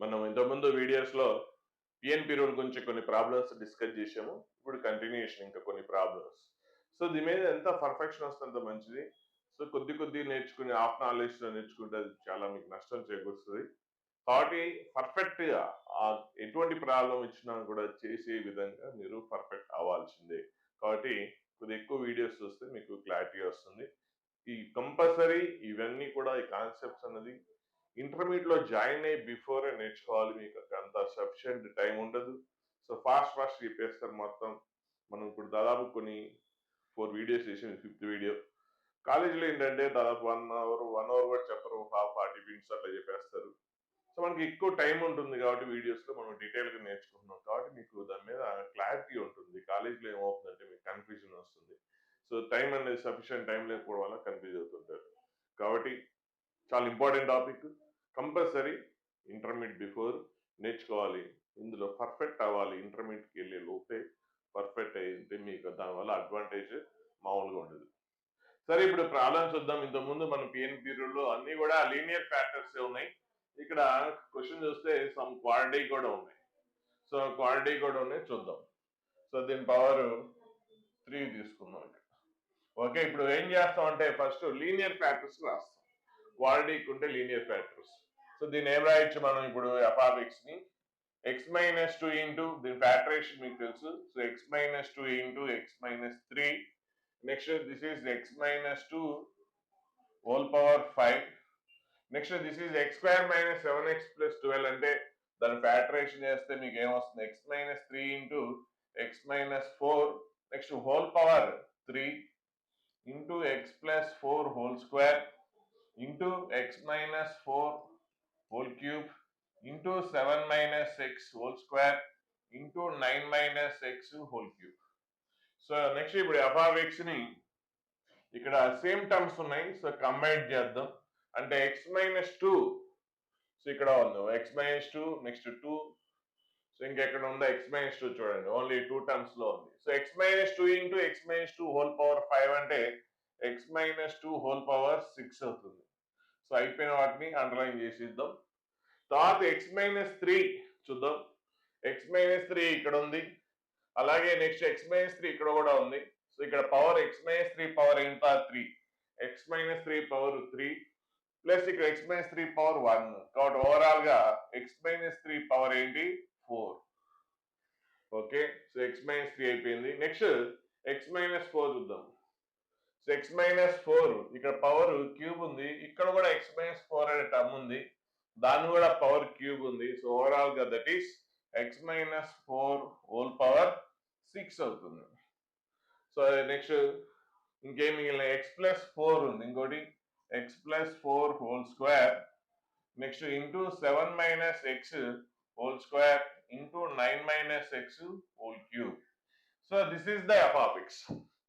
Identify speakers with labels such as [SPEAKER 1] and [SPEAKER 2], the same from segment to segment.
[SPEAKER 1] మనం ఇంతకుముందు వీడియోస్‌లో పీఎన్‌పీ రూల్ గురించి కొన్ని ప్రాబ్లమ్స్ డిస్కస్ చేశాము. ఇప్పుడు కంటిన్యూయేషన్ ఇంకా కొన్ని ప్రాబ్లమ్స్. సో, దీని మీద ఎంత పర్ఫెక్షన్ వస్తే అంత మంచిది. సో, కొద్ది కొద్దిగా నేర్చుకుని హాఫ్ నాలెడ్జ్‌తో నేర్చుకుంటే అది చాలా మీకు నష్టం చేకూరుస్తది. కాబట్టి పర్ఫెక్ట్‌గా ఎటువంటి ప్రాబ్లమ్ ఇచ్చినా కూడా చేసే విధంగా మీరు పర్ఫెక్ట్ అవ్వాల్సిందే. కాబట్టి కొద్దిగా ఎక్కువ వీడియోస్ చూస్తే మీకు క్లారిటీ వస్తుంది. ఈ కంపల్సరీ ఇవన్నీ కూడా ఈ కాన్సెప్ట్స్ అన్నది ఇంటర్మీడియట్‌లో జాయిన్ అయ్యి బిఫోరే నేర్చుకోవాలి. మీకు అంత సఫిషియెంట్ టైం ఉండదు. సో, ఫాస్ట్ చెప్పేస్తారు మొత్తం. మనం ఇప్పుడు దాదాపు కొన్ని 4 వీడియోస్ చేసాం. ఇది ఫిఫ్త్ వీడియో. కాలేజీలో ఏంటంటే దాదాపు 1 అవర్ కూడా చెప్పరు. 40 మినిట్స్ అట్లా చెప్పేస్తారు. సో, మనకి ఎక్కువ టైం ఉంటుంది కాబట్టి వీడియోస్‌లో మనం డీటెయిల్‌గా నేర్చుకుంటున్నాం. కాబట్టి మీకు దాని మీద క్లారిటీ ఉంటుంది. కాలేజీలో ఏమవుతుందంటే మీకు కన్‌ఫ్యూజన్ వస్తుంది. సో, టైం అనేది సఫిషియెంట్ టైం లేకపోవడం వల్ల కన్‌ఫ్యూజ్ అవుతుంటారు. కాబట్టి చాలా important topic. Compulsory intermediate before నేర్చుకోవాలి. ఇందులో పర్ఫెక్ట్ అవ్వాలి. ఇంటర్మీడియేట్‌కి వెళ్ళే లోపే పర్ఫెక్ట్ అయ్యింటే మీకు దానివల్ల అడ్వాంటేజ్ మామూలుగా ఉండదు. సరే, ఇప్పుడు ప్రాబ్లమ్స్ చూద్దాం. ఇంతకుముందు మనం పీఎన్ పీరియడ్‌లో అన్నీ కూడా లీనియర్ ఫ్యాక్టర్సే ఉన్నాయి. ఇక్కడ క్వెషన్ చూస్తే సమ్ క్వాడ్రేటిక్ కూడా ఉన్నాయి. సో, క్వాడ్రేటిక్ కూడా ఉన్నాయి చూద్దాం. సో, దీని పవర్ 3 తీసుకుందాం ఇక్కడ. ఓకే, ఇప్పుడు ఏం చేస్తాం అంటే ఫస్ట్ లీనియర్ ఫ్యాక్టర్స్ రాస్తాం. క్వాడ్రేటిక్ ఉంటే లీనియర్ ఫ్యాక్టర్స్. సో, దీన్ని ఏం రాయొచ్చు మనం ఇప్పుడు f(x)ని x-2 ఇంటూ దీని ఫ్యాక్టరేషన్ మీకు తెలుసు. So, x-2 into x-3. Next this is x-2 whole power 5. Next this is x² - 7x + 12 అంటే దాని ఫ్యాక్టరేషన్ చేస్తే మీకు ఏమొస్తుంది x-3 into x-4 next whole power 3 into x + 4 whole square into x-4 whole cube into 7 - x whole square into 9 - x whole cube. So, next ఇప్పుడు f(x)ని ఇక్కడ same terms ఉన్నాయి. So, combine చేద్దాం. అంటే x-2. సో, ఇక్కడ ఉంది x-2 నెక్స్ట్ 2. సో, ఇంకెక్కడ ఉందో x-2 చూడండి. ఓన్లీ 2 టర్మ్స్ లో ఉంది. So, x-2 into x-2 whole power 5 అంటే x-2 హోల్ పవర్ 6 అవుతుంది. సో, అయిపోయిన వాటిని అండర్లైన్ చేసిద్దాం. తర్వాత x-3 చూద్దాం. x-3 ఇక్కడ ఉంది. అలాగే నెక్స్ట్ x-3 ఇక్కడ కూడా ఉంది. సో, ఇక్కడ పవర్ x-3 పవర్ ఎంత 3. x-3 పవర్ 3 ప్లస్ ఇక్కడ x-3 పవర్ 1. కాబట్టి ఓవరాల్ గా x-3 పవర్ ఏంటి 4. ఓకే, సో x-3 అయిపోయింది. నెక్స్ట్ x-4 చూద్దాం. సో x-4 ఇక్కడ పవర్ క్యూబ్ ఉంది. ఇక్కడ కూడా x-4 అనే టర్మ్ ఉంది. దాన్ని కూడా పవర్ క్యూబ్ ఉంది. సో ఓవరాల్ గా that is x-4 whole power 6 అవుతుంది. సో నెక్స్ట్ ఇంకేం మిగిలిన x+4 ఉంది. ఇంకోటి x+4 whole square next into 7 - x whole square into 9 - x whole cube. So this is the f(x).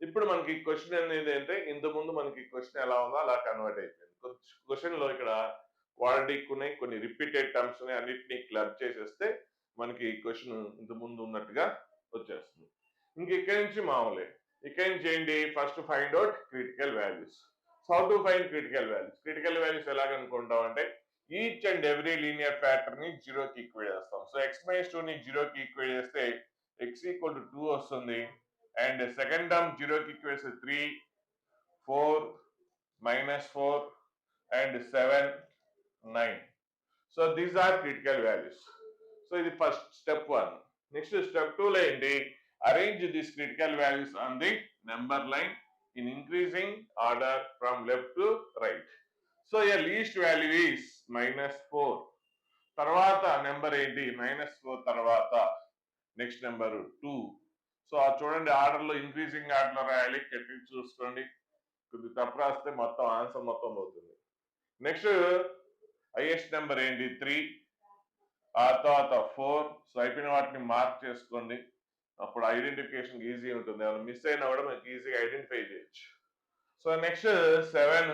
[SPEAKER 1] ఇప్పుడు మనకి క్వశ్చన్ అనేది అంటే ఇంతకుముందు మనకి క్వశ్చన్ ఎలా ఉందో అలా కన్వర్ట్ అయిపోయింది. క్వశ్చన్ లో ఇక్కడ క్వాడ్రాటిక్ ఉన్నాయి, కొన్ని రిపీటెడ్ టర్మ్స్ ఉన్నాయి. అన్నిటినీ క్లబ్ చేసేస్తే మనకి క్వశ్చన్ ఇంతకుముందు ఉన్నట్టుగా వచ్చేస్తుంది. ఇంక ఇక్కడి నుంచి మామూలే. ఇక్కడి నుంచి ఏంటి first find out critical values. How to find critical values? Critical values ఎలా కనుక్కుంటాం అంటే each and every linear factor ని 0కి ఈక్వేట్ చేస్తాం. సో x-2 ని 0కి ఈక్వేట్ చేస్తే x = 2 వస్తుంది. అండ్ సెకండ్ టర్మ్ 0కి ఈక్వేట్ చేస్తే 3, 4, -4 and 7, 9. So these are critical values. So ఇది ఫస్ట్ స్టెప్ 1. నెక్స్ట్ స్టెప్ 2 లో ఏంటి arrange this critical values on the number line in increasing order from left to right. So least value is -4. తర్వాత number ఏంటి -4 తర్వాత next number 2. So చూడండి order లో increasing order లో రాయాలి. కట్టి చూసుకోండి. కొద్దిగా తప్పు రాస్తే మొత్తం ఆన్సర్ మొత్తం అవుతుంది. నెక్స్ట్ హైయెస్ట్ నెంబర్ ఏంటి 3, ఆ తర్వాత 4. సో అయిపోయిన వాటిని మార్క్ చేసుకోండి. అప్పుడు ఐడెంటిఫికేషన్ ఈజీ ఉంటుంది. ఏమైనా మిస్ అయినా కూడా మనకి ఈజీగా ఐడెంటిఫై చేయొచ్చు. So next 7,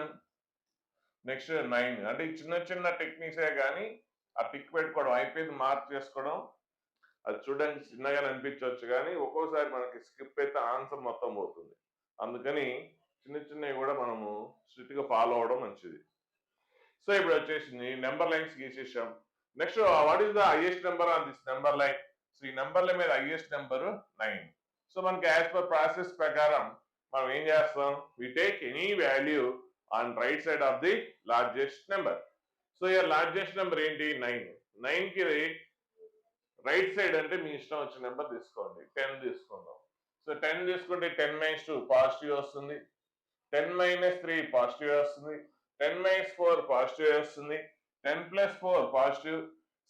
[SPEAKER 1] next 9. అంటే చిన్న చిన్న టెక్నిక్సే కానీ ఆ టిక్ పెట్టుకోవడం అయిపోయింది మార్క్ చేసుకోవడం అది చూడడానికి చిన్నగా అనిపించవచ్చు కానీ ఒక్కోసారి మనకి స్కిప్ అయితే ఆన్సర్ మొత్తం పోతుంది. అందుకని చిన్న చిన్నవి కూడా మనము స్ట్రిక్ట్ గా ఫాలో అవడం మంచిది. సో ఇప్పుడు వచ్చేసింది నెంబర్ లైన్స్ గీసేసాం. Next what is the highest number on this number line? So ఈ నెంబర్ల మీద హైయెస్ట్ నెంబర్ 9. సో మనకి యాజ్ పర్ ప్రాసెస్ ప్రకారం మనం ఏం చేస్తాం? We take any value on right side of the largest number. So ఈ లార్జెస్ట్ నెంబర్ ఏంటి? 9. 9కి రైట్ సైడ్ అంటే మీ ఇష్టం వచ్చిన నెంబర్ తీసుకోండి. 10 తీసుకుందాం. సో 10 తీసుకుంటే 10 - 2 పాజిటివ్ వస్తుంది, 10 - 3 పాజిటివ్ వస్తుంది, 10 - 4 పాజిటివ్ వస్తుంది, 10 + 4 పాజిటివ్,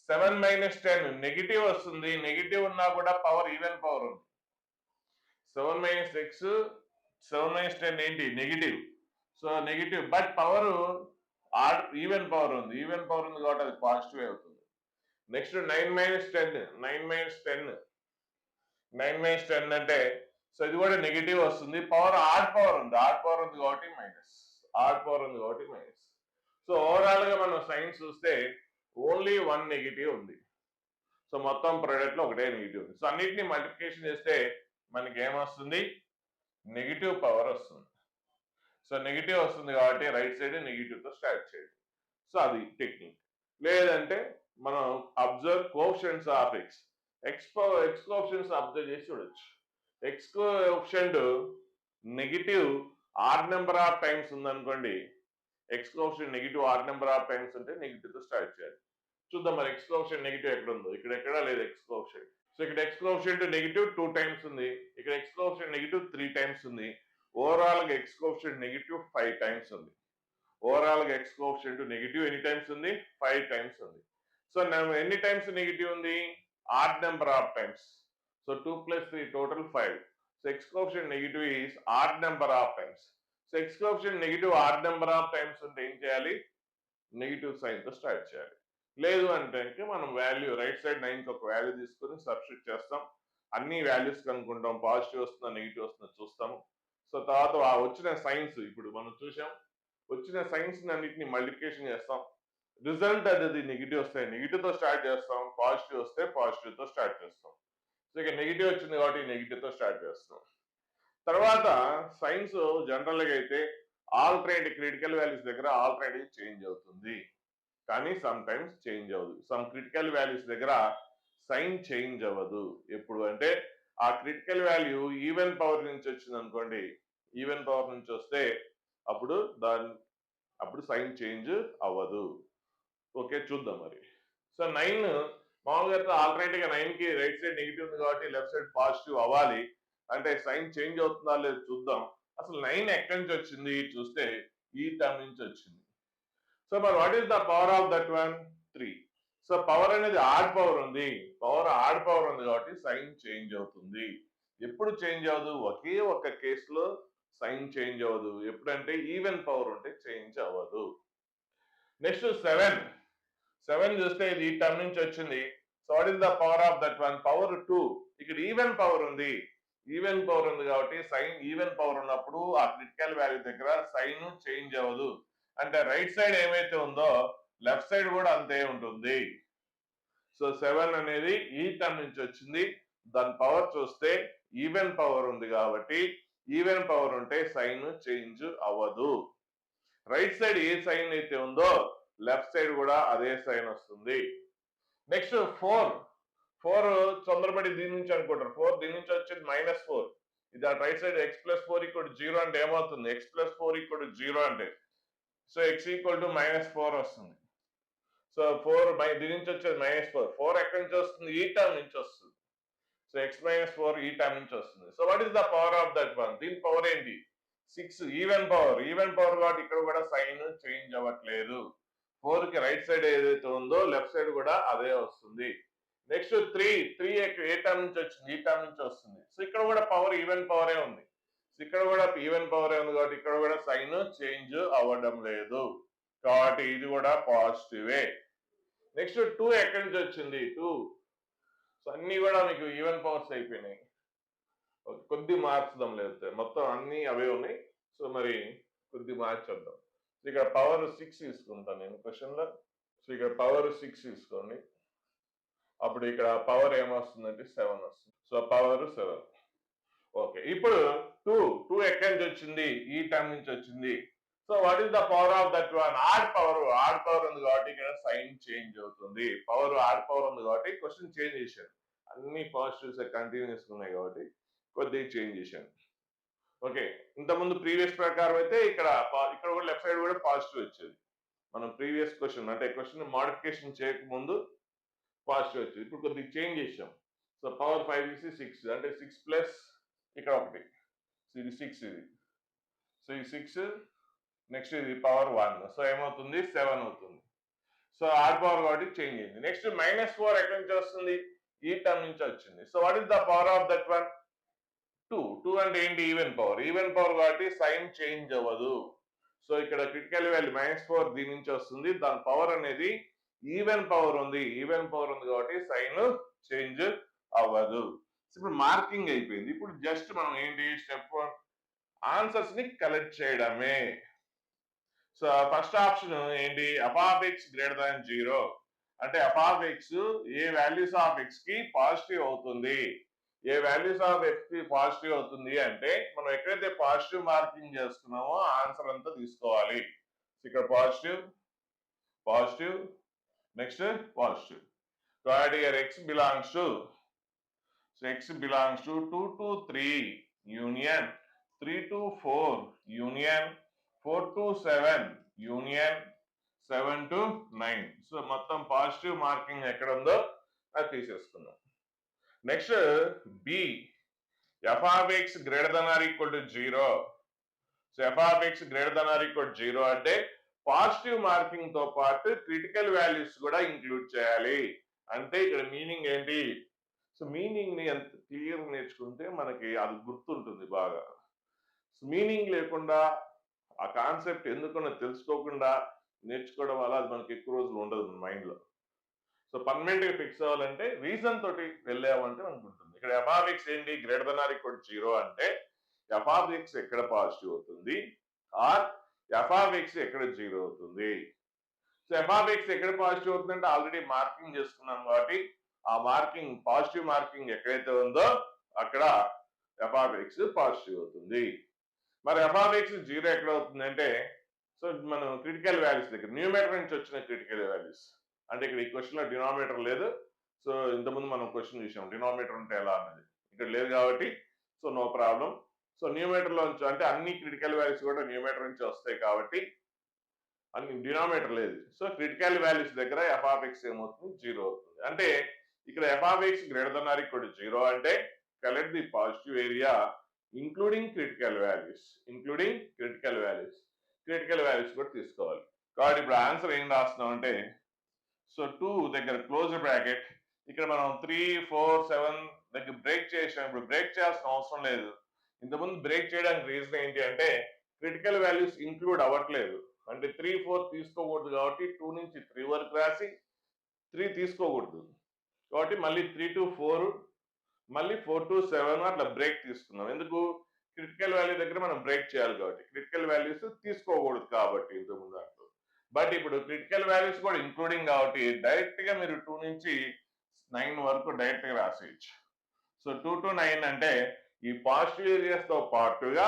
[SPEAKER 1] 7 - 10 నెగిటివ్ వస్తుంది. నెగిటివ్ ఉన్నా కూడా పవర్ ఈవెన్ పవర్ ఉంది. 7 - 6 7 - 10 ఏంటి? Negative. So negative but power even power ఉంది. ఈవెన్ పవర్ ఉంది కాబట్టి అది పాజిటివ్ అవుతుంది. నెక్స్ట్ 9 - 10 9 - 10 9 - 10 అంటే సో ఇది కూడా నెగిటివ్ వస్తుంది. పవర్ ఆడ్ పవర్ ఉంది. ఆడ్ పవర్ ఉంది కాబట్టి మైనస్. ఆడ్ పవర్ ఉంది కాబట్టి మైనస్. సో ఓవరాల్ గా మనం సైన్ చూస్తే ఓన్లీ 1 నెగిటివ్ ఉంది. సో మొత్తం ప్రోడక్ట్ లో ఒకటే నెగిటివ్ ఉంది. సో అన్నిటిని మల్టిప్లికేషన్ చేస్తే మనకి ఏమొస్తుంది? నెగిటివ్ పవర్ వస్తుంది. సో నెగిటివ్ వస్తుంది కాబట్టి రైట్ సైడ్ నెగిటివ్ తో స్టార్ట్ చేయండి. సో అది టెక్నిక్. లేదంటే మనం observe coefficients of x coefficients observe చేసి చూడొచ్చు. X coefficient negative odd number of times ఉందనుకోండి, x coefficient negative odd number of times ఉంటే నెగిటివ్ తో స్టార్ట్ చేయాలి. చూద్దాం మరి ఎక్స్ కోఎఫిషియంట్ నెగిటివ్ ఎక్కడ ఉందో. ఇక్కడ ఎక్కడా లేదు ఎక్స్ కోఎఫిషియంట్. సో ఇక్కడ ఎక్స్ కోఎఫిషియంట్ నెగిటివ్ 2 టైమ్స్ ఉంది, ఇక్కడ ఎక్స్ కోఎఫిషియంట్ నెగిటివ్ 3 టైమ్స్ ఉంది. ఓవరాల్ గా ఎక్స్ కోఎఫిషియంట్ నెగిటివ్ 5 టైమ్స్ ఉంది. ఓవరాల్ గా ఎక్స్ కోఎఫిషియంట్ నెగిటివ్ ఎన్ని టైమ్స్ ఉంది? 5 టైమ్స్ ఉంది. సో ఎన్ని టైమ్స్ నెగిటివ్ ఉంది? Add number of times. So 2 + 3 total 5. So X coefficient negative is add number of times. So X coefficient negative odd number of times ఉంటే ఏం చేయాలి? Negative sign తో start చేయాలి. లేదు అంటే మనం వాల్యూ రైట్ సైడ్ 9కి ఒక వాల్యూ తీసుకొని సబ్స్టిట్యూట్ చేస్తాం. అన్ని వాల్యూస్ కనుక్కుంటాం. పాజిటివ్ వస్తుందా నెగిటివ్ వస్తుందా చూస్తాము. సో తర్వాత వచ్చిన సైన్స్ ఇప్పుడు మనం చూసాం. వచ్చిన సైన్స్ అన్నిటిని మల్టిప్లికేషన్ చేస్తాం. రిజల్ట్ అనేది నెగిటివ్ వస్తే నెగిటివ్ తో స్టార్ట్ చేస్తాం, పాజిటివ్ వస్తే పాజిటివ్ తో స్టార్ట్ చేస్తాం. సో ఇక నెగిటివ్ వచ్చింది కాబట్టి నెగిటివ్ తో స్టార్ట్ చేస్తాం. తర్వాత సైన్స్ జనరల్ గా అయితే ఆల్టర్నేటివ్ క్రిటికల్ వాల్యూస్ దగ్గర ఆల్టర్నేటివ్ చేంజ్ అవుతుంది, కానీ సమ్ టైమ్స్ చేంజ్ అవ్వదు. సమ్ క్రిటికల్ వాల్యూస్ దగ్గర సైన్ చేంజ్ అవ్వదు. ఎప్పుడు అంటే ఆ క్రిటికల్ వాల్యూ ఈవెన్ పవర్ నుంచి వచ్చింది అనుకోండి, ఈవెన్ పవర్ నుంచి వస్తే అప్పుడు సైన్ చేంజ్ అవ్వదు. ఓకే చూద్దాం మరి. సో 9 మామూలుగా ఆల్టర్నేటివ్ గా 9కి రైట్ సైడ్ నెగిటివ్ ఉంది కాబట్టి లెఫ్ట్ సైడ్ పాజిటివ్ అవ్వాలి. అంటే సైన్ చేంజ్ అవుతుందా లేదు చూద్దాం. అసలు 9 ఎక్కడి నుంచి వచ్చింది చూస్తే ఈ టర్మ్ నుంచి వచ్చింది. సో మరి what is the power of that one? 3. So power అనేది ఆడ్ పవర్ ఉంది. పవర్ ఆడ్ పవర్ ఉంది కాబట్టి సైన్ చేంజ్ అవుతుంది. ఎప్పుడు చేంజ్ అవ్వదు? ఒకే ఒక్క కేసులో సైన్ చేంజ్ అవ్వదు. ఎప్పుడంటే ఈవెన్ పవర్ ఉంటే చేంజ్ అవ్వదు. నెక్స్ట్ 7 చూస్తే ఇది ఈ టర్మ్ నుంచి వచ్చింది. So what is the power of that one? Power 2. ఇక్కడ ఈవెన్ పవర్ ఉంది. ఈవెన్ పవర్ ఉంది కాబట్టి సైన్ ఈవెన్ పవర్ ఉన్నప్పుడు ఆ క్రిటికల్ వాల్యూ దగ్గర సైన్ చేంజ్ అవ్వదు. అంటే రైట్ సైడ్ ఏమైతే ఉందో లెఫ్ట్ సైడ్ కూడా అంతే ఉంటుంది. సో 7 అనేది ఈ టర్మ్ నుంచి వచ్చింది. దాని పవర్ చూస్తే ఈవెన్ పవర్ ఉంది కాబట్టి ఈవెన్ పవర్ ఉంటే సైన్ చేంజ్ అవ్వదు. రైట్ సైడ్ ఏ సైన్ అయితే ఉందో లెఫ్ట్ సైడ్ కూడా అదే సైన్ వస్తుంది. నెక్స్ట్ 4 తొందరపడి దీని నుంచి అనుకుంటారు. 4 దీని నుంచి వచ్చేది -4. ఇది ఆ రైట్ సైడ్ x + 4 = 0 అంటే ఏమవుతుంది? x + 4 = 0 అంటే సో x = -4 వస్తుంది. సో 4 దీని నుంచి వచ్చేది -4. 4 ఎక్కడి నుంచి వస్తుంది? ఈ టర్మ్ నుంచి వస్తుంది. సో x - 4 ఈ టర్మ్ నుంచి వస్తుంది. So what is the power of that one? దీని పవర్ ఏంటి? 6. ఈవెన్ పవర్ కాబట్టి ఇక్కడ కూడా సైన్ చేంజ్ అవ్వట్లేదు. 4కి రైట్ సైడ్ ఏదైతే ఉందో లెఫ్ట్ సైడ్ కూడా అదే వస్తుంది. నెక్స్ట్ 3 ఏ టర్మ్ నుంచి వచ్చింది? ఈ టర్మ్ నుంచి వస్తుంది. సో ఇక్కడ కూడా పవర్ ఈవెన్ పవరే ఉంది. ఇక్కడ కూడా ఈవెన్ పవరే ఉంది కాబట్టి ఇక్కడ కూడా సైన్ చేంజ్ అవ్వడం లేదు. కాబట్టి ఇది కూడా పాజిటివే. నెక్స్ట్ 2 ఎక్కడి నుంచి వచ్చింది? 2. సో అన్ని కూడా మీకు ఈవెన్ పవర్స్ అయిపోయినాయి. కొద్ది మార్చుదాం, లేకపోతే మొత్తం అన్ని అవే ఉన్నాయి. సో మరి కొద్ది మార్చేద్దాం. ఇక్కడ పవర్ 6 తీసుకుంటాను నేను క్వశ్చన్లో. సో ఇక్కడ పవర్ 6 తీసుకోండి. అప్పుడు ఇక్కడ పవర్ ఏమొస్తుందంటే 7 వస్తుంది. So power 7. ఓకే ఇప్పుడు 2 ఎక్కడి నుంచి వచ్చింది? ఈ టర్మ్ నుంచి వచ్చింది. So what is the power of that one? Odd power ఉంది కాబట్టి ఇక్కడ సైన్ చేంజ్ అవుతుంది. ఆడ్ పవర్ ఉంది కాబట్టి క్వశ్చన్ చేంజ్ చేశాను. అన్ని పాజిటివ్స్ కంటిన్యూస్ ఉన్నాయి కాబట్టి కొద్దిగా చేంజ్ చేశాను. ఓకే, ఇంతకుముందు ప్రీవియస్ ప్రకారం అయితే ఇక్కడ కూడా లెఫ్ట్ సైడ్ కూడా పాజిటివ్ వచ్చేది. మనం ప్రీవియస్ క్వశ్చన్ అంటే క్వశ్చన్ మోడిఫికేషన్ చేయకముందు పాజిటివ్ వచ్చేది. ఇప్పుడు కొద్దిగా చేంజ్ చేసాం. సో పవర్ 5 తీసి 6 అంటే 6 ప్లస్ ఇక్కడ ఒకటి, సో ఇది 6, ఇది సో ఈ 6 నెక్స్ట్ ఇది పవర్ 1, సో ఏమవుతుంది 7 అవుతుంది. సో ఆడ్ పవర్ కాబట్టి చేంజ్ అయింది. నెక్స్ట్ -4 ఎక్కడి నుంచి వస్తుంది? ఈ టర్మ్ నుంచి వచ్చింది. So what is the power of that one? 2 అంటే ఏంటి? ఈవెన్ పవర్ కాబట్టి సైన్ చేంజ్ అవ్వదు. సో ఇక్కడ క్రిటికల్ వాల్యూ -4 దీని నుంచి వస్తుంది. దాని పవర్ అనేది ఈవెన్ పవర్ ఉంది కాబట్టి సైన్ చేంజ్ అవ్వదు. ఇప్పుడు మార్కింగ్ అయిపోయింది. ఇప్పుడు జస్ట్ మనం ఏంటి స్టెప్ 1 ఆన్సర్స్ ని కలెక్ట్ చేయడమే. సో ఫస్ట్ ఆప్షన్ ఏంటి? f(x) > 0 అంటే f(x) A values of x కి పాజిటివ్ అవుతుంది. ఏ వాల్యూస్ ఆఫ్ x కి పాజిటివ్ అవుతుంది అంటే మనం ఎక్కడైతే పాజిటివ్ మార్కింగ్ చేస్తున్నామో ఆన్సర్ అంతా తీసుకోవాలి. ఇక్కడ పాజిటివ్ నెక్స్ట్ పాజిటివ్. కాబట్టి here x belongs to 2 to 3 union, 3 to 4 union, 4 to 7 union, 7 to 9. So మొత్తం పాజిటివ్ మార్కింగ్ ఎక్కడ ఉందో అది తీసేసుకున్నాం. Next B, f(x) > 0. So f(x) > 0 అంటే పాజిటివ్ మార్కింగ్ తో పాటు క్రిటికల్ వాల్యూస్ కూడా ఇంక్లూడ్ చేయాలి. అంటే ఇక్కడ మీనింగ్ ఏంటి? సో మీనింగ్ ని ఎంత క్లియర్ నేర్చుకుంటే మనకి అది గుర్తుంటుంది బాగా. మీనింగ్ లేకుండా ఆ కాన్సెప్ట్ ఎందుకన్నా తెలుసుకోకుండా నేర్చుకోవడం వల్ల అది మనకి ఎక్కువ రోజులు ఉండదు మైండ్ లో. సో పర్మనెంట్ గా ఫిక్స్ అవ్వాలంటే రీజన్ తోటి వెళ్ళామంటే మనకు ఉంటుంది. ఇక్కడ f(x) ఏంటి? > 0 అంటే f(x) ఎక్కడ పాజిటివ్ అవుతుంది ఆర్ f(x) ఎక్కడ 0 అవుతుంది. సో f(x) ఎక్కడ పాజిటివ్ అవుతుంది అంటే ఆల్రెడీ మార్కింగ్ చేసుకున్నాం కాబట్టి ఆ మార్కింగ్ పాజిటివ్ మార్కింగ్ ఎక్కడైతే ఉందో అక్కడ f(x) పాజిటివ్ అవుతుంది. మరి f(x) 0 ఎక్కడ అవుతుంది అంటే సో మనం క్రిటికల్ వాల్యూస్ దగ్గర న్యూమరేటర్ నుంచి వచ్చిన క్రిటికల్ వాల్యూస్ అంటే ఇక్కడ ఈ క్వశ్చన్ లో డినామినేటర్ లేదు. సో ఇంతకుముందు మనం క్వశ్చన్ చూసాం డినామినేటర్ ఉంటే ఎలా అన్నది, ఇక్కడ లేదు కాబట్టి so no problem. So numerator లో నుంచి అంటే అన్ని క్రిటికల్ వాల్యూస్ కూడా న్యూమరేటర్ నుంచి వస్తాయి కాబట్టి అన్ని డినామినేటర్ లేదు. సో క్రిటికల్ వాల్యూస్ దగ్గర f(x) ఏమవుతుంది? 0 అవుతుంది. అంటే ఇక్కడ f(x) > 0 అంటే collect the positive area including critical values. Critical values కూడా తీసుకోవాలి. కాబట్టి ఇప్పుడు ఆన్సర్ ఏం రాస్తున్నాం అంటే సో 2 దగ్గర క్లోజ్ బ్రాకెట్, ఇక్కడ మనం 3, 4, 7 దగ్గర బ్రేక్ చేసాం. ఇప్పుడు బ్రేక్ చేయాల్సిన అవసరం లేదు. ఇంతకుముందు బ్రేక్ చేయడానికి రీజన్ ఏంటి అంటే క్రిటికల్ వాల్యూస్ ఇంక్లూడ్ అవ్వట్లేదు. అంటే 3, 4 తీసుకోకూడదు కాబట్టి 2 నుంచి 3 వరకు రాసి 3 తీసుకోకూడదు కాబట్టి మళ్ళీ 3 to 4 మళ్ళీ 4 to 7 అట్లా బ్రేక్ తీసుకున్నాం. ఎందుకు? క్రిటికల్ వాల్యూ దగ్గర మనం బ్రేక్ చేయాలి కాబట్టి క్రిటికల్ వాల్యూస్ తీసుకోకూడదు కాబట్టి ఇంతకుముందు దాంట్లో. బట్ ఇప్పుడు క్రిటికల్ వాల్యూస్ కూడా ఇంక్లూడింగ్ కాబట్టి డైరెక్ట్ గా మీరు 2 నుంచి 9 వరకు డైరెక్ట్ గా రాసేయచ్చు. సో 2 to 9 అంటే ఈ పాజిటివ్ ఏరియాస్ తో పాటుగా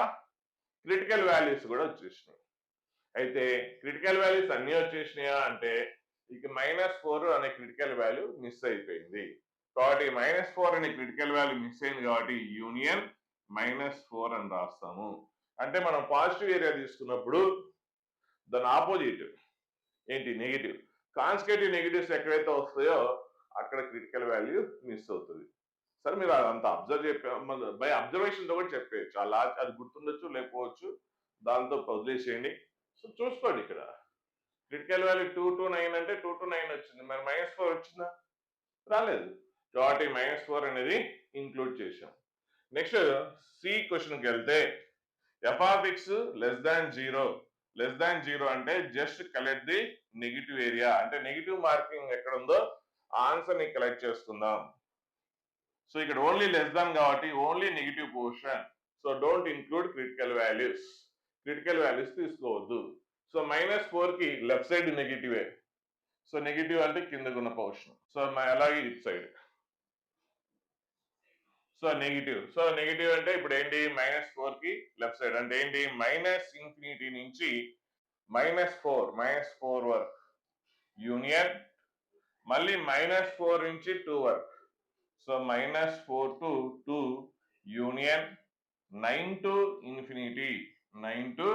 [SPEAKER 1] క్రిటికల్ వాల్యూస్ కూడా వచ్చేసినాయి. అయితే క్రిటికల్ వాల్యూస్ అన్ని వచ్చేసినాయా అంటే ఇక -4 అనే క్రిటికల్ వాల్యూ మిస్ అయిపోయింది. కాబట్టి -4 అనే క్రిటికల్ వాల్యూ మిస్ అయింది కాబట్టి యూనియన్ -4 అని రాస్తాము. అంటే మనం పాజిటివ్ ఏరియా తీసుకున్నప్పుడు దాని ఆపోజిట్ ఏంటి? నెగిటివ్. కాన్స్టిట్యూటివ్ నెగిటివ్స్ ఎక్కడైతే వస్తాయో అక్కడ క్రిటికల్ వాల్యూ మిస్ అవుతుంది. సరే మీరు అదంతా బై అబ్జర్వేషన్ తో కూడా చెప్పేయచ్చు. అలా అది గుర్తుండొచ్చు లేకపోవచ్చు, దాంతో వదిలేసేయండి. సో చూసుకోండి ఇక్కడ క్రిటికల్ వాల్యూ 2 to 9 అంటే 2 to 9 వచ్చింది. మరి -4 వచ్చిందా? రాలేదు. కాబట్టి -4 అనేది ఇంక్లూడ్ చేసాం. నెక్స్ట్ సి క్వశ్చన్కి వెళ్తే f(x) <0 అంటే just collect the negative area. అంటే నెగిటివ్ మార్కింగ్ ఎక్కడ ఉందో ఆన్సర్ ని కలెక్ట్ చేసుకుందాం. సో ఇక్కడ ఓన్లీ లెస్ దాన్ కాబట్టి only negative portion. So don't include critical values తీసుకోవద్దు. సో -4 కి లెఫ్ట్ సైడ్ నెగిటివే. సో నెగిటివ్ అంటే కిందకున్న పోర్షన్. సో అలాగే ఇటు సైడ్ సో నెగిటివ్ అంటే ఇప్పుడు ఏంటి? -4 కి లెఫ్ట్ సైడ్ అంటే ఏంటి? -∞ నుంచి -4 వర్క్ యూనియన్ మళ్ళీ -4 నుంచి 2 work. So -4 to 2 union 9 to infinity 9 to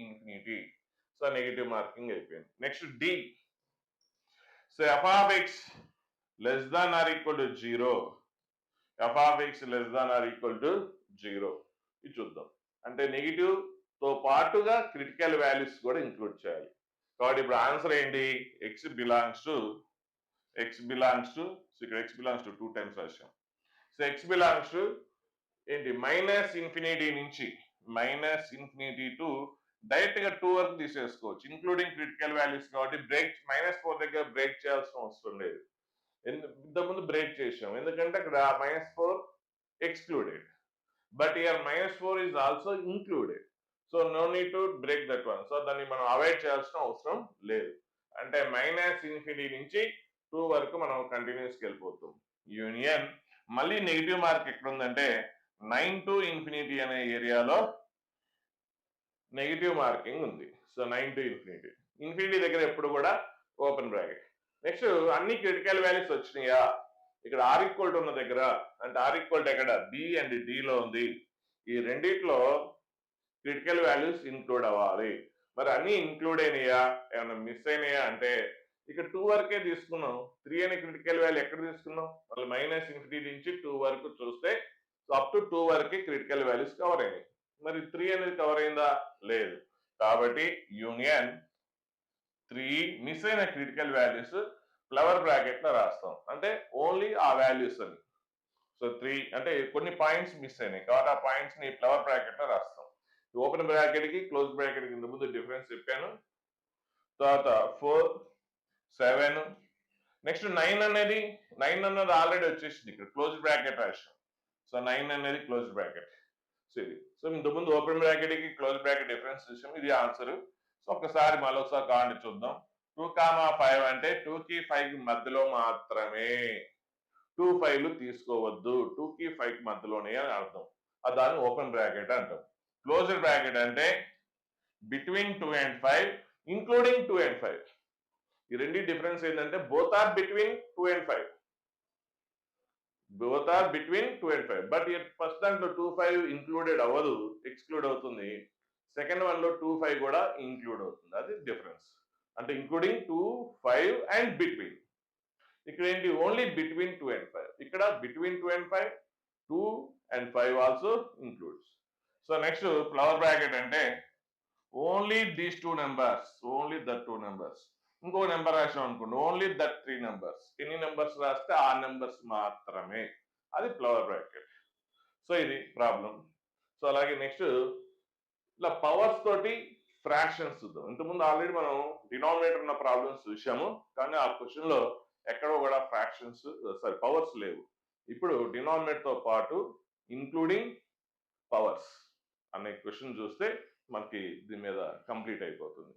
[SPEAKER 1] infinity. So negative marking అయిపోయింది. Next D. So f of x less than or equal to 0. f of x less than or equal to 0. ఇది చూద్దాం. అంటే negative తో పాటుగా critical values కూడా include చేయాలి. కాబట్టి ఇప్పుడు ఆన్సర్ ఏంటి? x బిలాంగ్స్ టు ఇక్కడ x బిలాంగ్స్ టు 2 టైమ్స్ రాశాం. సో x బిలాంగ్స్ టు ఏంటి? -ఇన్ఫినిటీ నుంచి -ఇన్ఫినిటీ టు డైరెక్ట్ గా 2 వరకు తీసేసుకోవచ్చు, ఇంక్లూడింగ్ క్రిటికల్ వాల్యూస్. కాబట్టి -4 దగ్గర బ్రేక్ చేయాల్సిన అవసరం లేదు. ఇంతకుముందు బ్రేక్ చేసాం ఎందుకంటే అక్కడ -4 excluded, but here -4 is also included. So no need to break that one. So దాన్ని మనం అవాయిడ్ చేయాల్సిన అవసరం లేదు. అంటే -ఇన్ఫినిటీ నుంచి 2 వరకు మనం కంటిన్యూస్కి వెళ్ళిపోతాం. యూనియన్ మళ్ళీ నెగిటివ్ మార్క్ ఎక్కడ ఉందంటే 9 to ఇన్ఫినిటీ అనే ఏరియాలో నెగిటివ్ మార్కింగ్ ఉంది. సో 9 to ఇన్ఫినిటీ దగ్గర ఎప్పుడు కూడా ఓపెన్ బ్రాకెట్. నెక్స్ట్ అన్ని క్రిటికల్ వాల్యూస్ వచ్చినాయా? ఇక్కడ ఆర్ ఈక్వల్ టు ఉన్న దగ్గర, అంటే ఆర్ ఈక్వల్ టు ఎక్కడ? బి అండ్ డిలో ఉంది. ఈ రెండిట్లో క్రిటికల్ వాల్యూస్ ఇంక్లూడ్ అవ్వాలి. మరి అన్ని ఇంక్లూడ్ అయినాయా, ఏమైనా మిస్ అయినాయా అంటే ఇక్కడ 2 వరకే తీసుకున్నాం. 3 అనే క్రిటికల్ వాల్యూ ఎక్కడ తీసుకున్నాం? మళ్ళీ -ఇన్ఫినిటీ నుంచి 2 వరకు చూస్తే అప్ టు 2 వరకే క్రిటికల్ వాల్యూస్ కవర్ అయినాయి. మరి 3 అనేది కవర్ అయిందా? లేదు. కాబట్టి యూనియన్ 3 మిస్ అయిన క్రిటికల్ వాల్యూస్ ఫ్లవర్ బ్రాకెట్ లో రాస్తాం, అంటే ఓన్లీ ఆ వాల్యూస్ అని. సో 3 అంటే కొన్ని పాయింట్స్ మిస్ అయినాయి కాబట్టి ఆ పాయింట్స్ ని ఫ్లవర్ బ్రాకెట్ లో రాస్తాం. ఓపెన్ బ్రాకెట్ కి క్లోజ్ బ్రాకెట్ కి ముందు డిఫరెన్స్ చెప్పాను. తర్వాత 4 7 నెక్స్ట్ 9 అన్నది ఆల్రెడీ వచ్చేసింది, ఇక్కడ క్లోజ్ బ్రాకెట్ రాసాం. సో 9 అనేది క్లోజ్ బ్రాకెట్. సో ఇంతకుముందు ఓపెన్ బ్రాకెట్ కి క్లోజ్ బ్రాకెట్ డిఫరెన్స్ చూసాం, ఇది ఆన్సర్. సో ఒకసారి మళ్ళొకసారి కాండి చూద్దాం. 2,5 అంటే 2కి 5కి మధ్యలో మాత్రమే, 2 5లు తీసుకోవద్దు, 2కి 5కి మధ్యలోనే అని అర్థం. దాన్ని ఓపెన్ బ్రాకెట్ అంటాం. క్లోజ్డ్ బ్రాకెట్ అంటే బిట్వీన్ 2 and 5 ఇంక్లూడింగ్ 2 and 5. ఈ రెండు డిఫరెన్స్ ఏంటంటే both are between 2 and 5, both are between 2 and 5. But first దాంట్లో 2 5 ఇంక్లూడెడ్ అవ్వదు, ఎక్స్క్లూడ్ అవుతుంది. సెకండ్ వన్ లో 2 5 కూడా ఇంక్లూడ్ అవుతుంది. అది డిఫరెన్స్. అంటే ఇంక్లూడింగ్ 2 5 అండ్ బిట్వీన్. ఇక్కడ ఏంటి? Only between 2 and 5. ఇక్కడ between 2 and 5, 2 and 5 also includes. So next flower bracket అంటే only these 2 numbers, only that 2 numbers. ఇంకో నెంబర్ రాసాం అనుకోండి, ఓన్లీ దట్ 3 నెంబర్స్. ఎన్ని నెంబర్స్ రాస్తే ఆ నెంబర్స్ మాత్రమే, అది ఫ్లవర్ బ్రాకెట్. సో ఇది ప్రాబ్లం. సో అలాగే నెక్స్ట్ ఇలా పవర్స్ తోటి ఫ్రాక్షన్స్ చూద్దాం. ఇంతకుముందు ఆల్రెడీ మనం డినామినేటర్ ఉన్న ప్రాబ్లమ్స్ చూసాము, కానీ ఆ క్వశ్చన్ లో ఎక్కడో కూడా ఫ్రాక్షన్స్ పవర్స్ లేవు. ఇప్పుడు డినామినేటర్ తో పాటు ఇంక్లూడింగ్ పవర్స్ అనే క్వశ్చన్ చూస్తే మనకి దీని మీద కంప్లీట్ అయిపోతుంది.